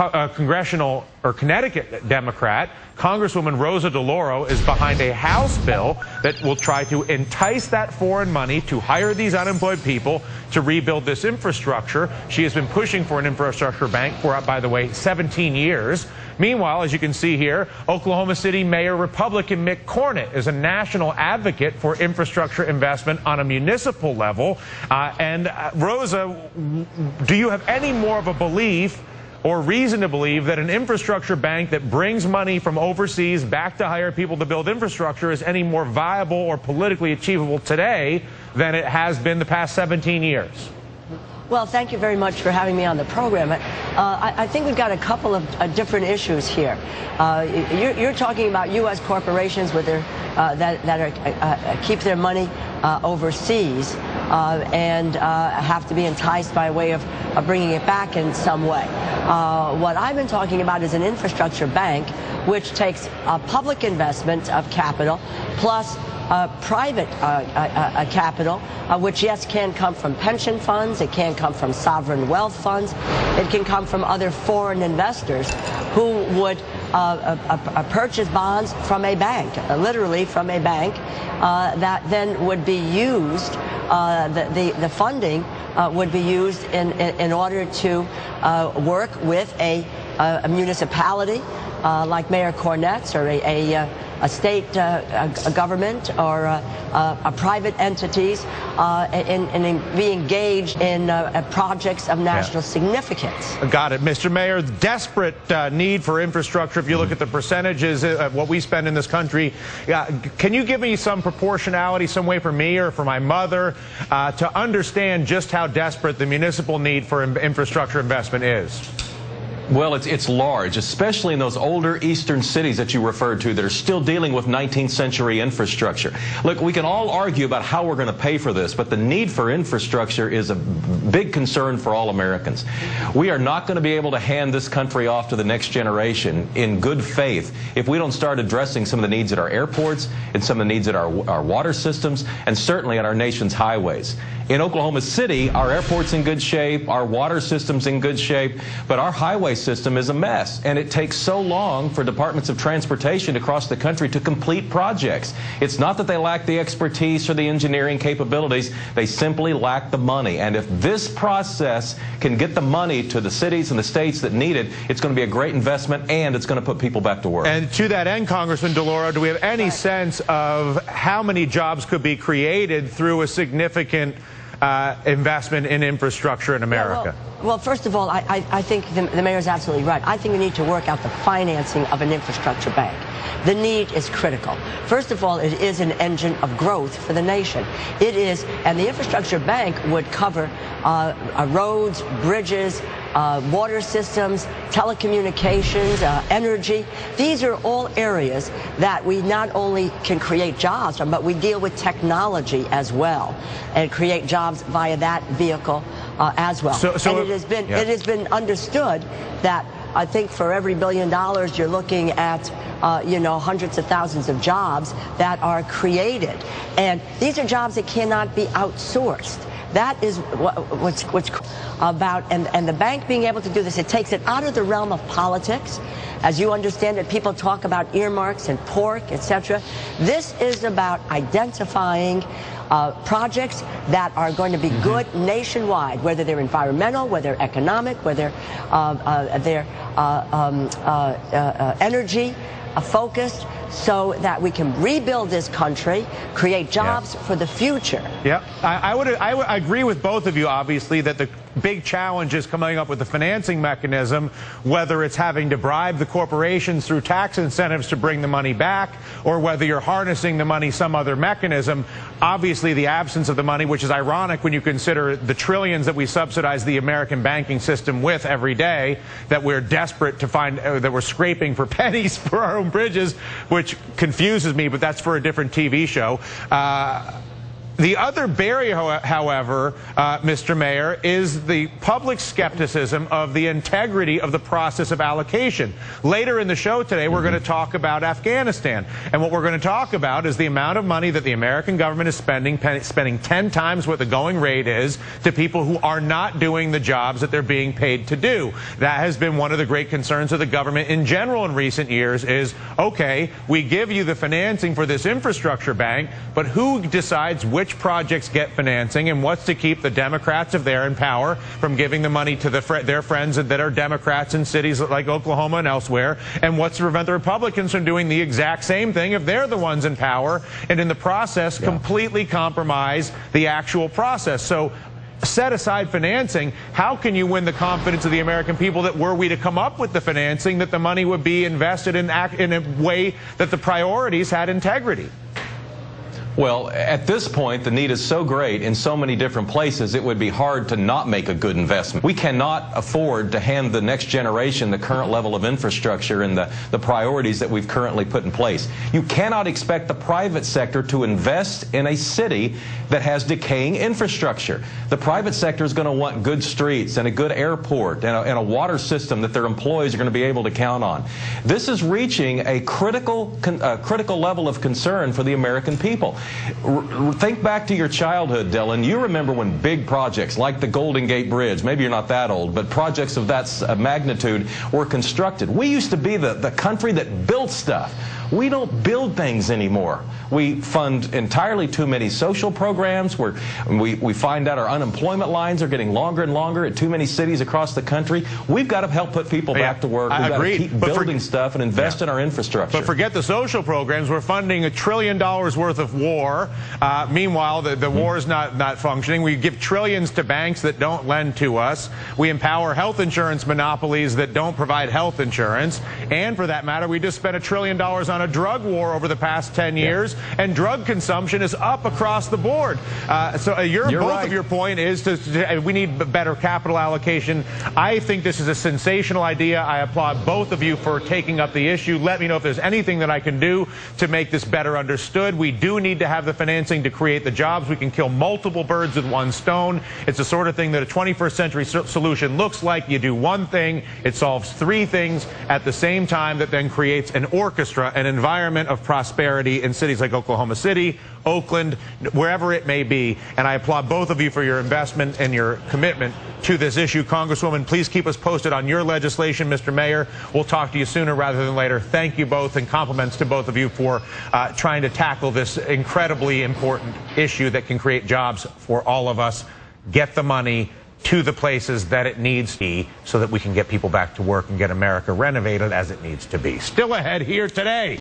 congressional or Connecticut Democrat, Congresswoman Rosa is behind a House bill that will try to entice that foreign money to hire these unemployed people to rebuild this infrastructure. She has been pushing for an infrastructure bank for, by the way, 17 years. Meanwhile, as you can see here, Oklahoma City Mayor Republican Mick Cornett is a national advocate for infrastructure investment on a municipal level. Rosa, do you have any more of a belief or reason to believe that an infrastructure bank that brings money from overseas back to hire people to build infrastructure is any more viable or politically achievable today than it has been the past 17 years? Well, thank you very much for having me on the program. I think we've got a couple of different issues here. You're talking about U.S. corporations with their, keep their money overseas and have to be enticed by way of bringing it back in some way. What I've been talking about is an infrastructure bank which takes public investment of capital plus private capital, which, yes, can come from pension funds, it can come from sovereign wealth funds, it can come from other foreign investors who would purchase bonds from a bank, literally from a bank, that then would be used, the funding would be used in order to work with a municipality like Mayor Cornett's, or a state government, or private entities, and be engaged in projects of national significance. Got it. Mr. Mayor, desperate need for infrastructure. If you look at the percentages of what we spend in this country, can you give me some proportionality, some way for me or for my mother to understand just how desperate the municipal need for infrastructure investment is? Well, it's large, especially in those older eastern cities that you referred to that are still dealing with 19th century infrastructure. Look, we can all argue about how we're going to pay for this, but the need for infrastructure is a big concern for all Americans. We are not going to be able to hand this country off to the next generation in good faith if we don't start addressing some of the needs at our airports and some of the needs at our water systems, and certainly on our nation's highways. In Oklahoma City, our airport's in good shape, our water system's in good shape, but our highway system is a mess, and it takes so long for departments of transportation across the country to complete projects. It's not that they lack the expertise or the engineering capabilities, they simply lack the money. And if this process can get the money to the cities and the states that need it, it's going to be a great investment, and it's going to put people back to work. And to that end, Congressman DeLauro, do we have any sense of how many jobs could be created through a significant investment in infrastructure in America? Well, first of all, I think the mayor's absolutely right. I think we need to work out the financing of an infrastructure bank. The need is critical. First of all, it is an engine of growth for the nation. It is, and the infrastructure bank would cover roads, bridges, water systems, telecommunications, energy. These are all areas that we not only can create jobs from, but we deal with technology as well and create jobs via that vehicle as well. And it has been understood that I think for every $1 billion you're looking at hundreds of thousands of jobs that are created, and these are jobs that cannot be outsourced. That is what's about, and the bank being able to do this, it takes it out of the realm of politics. As you understand it, people talk about earmarks and pork, etc. This is about identifying projects that are going to be good nationwide, whether they're environmental, whether they're economic, whether they're energy focused, so that we can rebuild this country, create jobs for the future. Yeah, I would agree with both of you, obviously, that the big challenge is coming up with the financing mechanism, whether it's having to bribe the corporations through tax incentives to bring the money back, or whether you're harnessing the money some other mechanism. Obviously, the absence of the money, which is ironic when you consider the trillions that we subsidize the American banking system with every day, that we're desperate to find, that we're scraping for pennies for our own bridges, which confuses me, but that's for a different TV show. The other barrier, however, Mr. Mayor, is the public skepticism of the integrity of the process of allocation. Later in the show today, we're going to talk about Afghanistan. And what we're going to talk about is the amount of money that the American government is spending 10 times what the going rate is to people who are not doing the jobs that they're being paid to do. That has been one of the great concerns of the government in general in recent years is, okay, we give you the financing for this infrastructure bank, but who decides which projects get financing and what's to keep the Democrats, if they're in power, from giving the money to their friends that are Democrats in cities like Oklahoma and elsewhere, and what's to prevent the Republicans from doing the exact same thing if they're the ones in power and in the process completely compromise the actual process. So set aside financing, how can you win the confidence of the American people that were we to come up with the financing, that the money would be invested in a way that the priorities had integrity? Well, at this point, the need is so great in so many different places, it would be hard to not make a good investment. We cannot afford to hand the next generation the current level of infrastructure and the priorities that we've currently put in place. You cannot expect the private sector to invest in a city that has decaying infrastructure. The private sector is going to want good streets and a good airport and a water system that their employees are going to be able to count on. This is reaching a critical level of concern for the American people. Think back to your childhood, Dylan. You remember when big projects like the Golden Gate Bridge, maybe you're not that old, but projects of that magnitude were constructed. We used to be the country that built stuff. We don't build things anymore. We fund entirely too many social programs where we find out our unemployment lines are getting longer and longer in too many cities across the country. We've got to help put people back to work. We've got to keep building stuff and invest in our infrastructure. But forget the social programs. We're funding $1 trillion worth of war. Meanwhile, the war is not functioning. We give trillions to banks that don't lend to us. We empower health insurance monopolies that don't provide health insurance. And for that matter, we just spent $1 trillion on a drug war over the past 10 years, and drug consumption is up across the board. So both of your point is we need better capital allocation. I think this is a sensational idea. I applaud both of you for taking up the issue. Let me know if there's anything that I can do to make this better understood. We do need to have the financing to create the jobs. We can kill multiple birds with one stone. It's the sort of thing that a 21st century solution looks like. You do one thing, it solves three things at the same time that then creates an orchestra, an environment of prosperity in cities like Oklahoma City, Oakland, wherever it may be. And I applaud both of you for your investment and your commitment to this issue. Congresswoman, please keep us posted on your legislation. Mr. Mayor, we'll talk to you sooner rather than later. Thank you both, and compliments to both of you for trying to tackle this incredibly important issue that can create jobs for all of us. Get the money to the places that it needs to be so that we can get people back to work and get America renovated as it needs to be. Still ahead here today.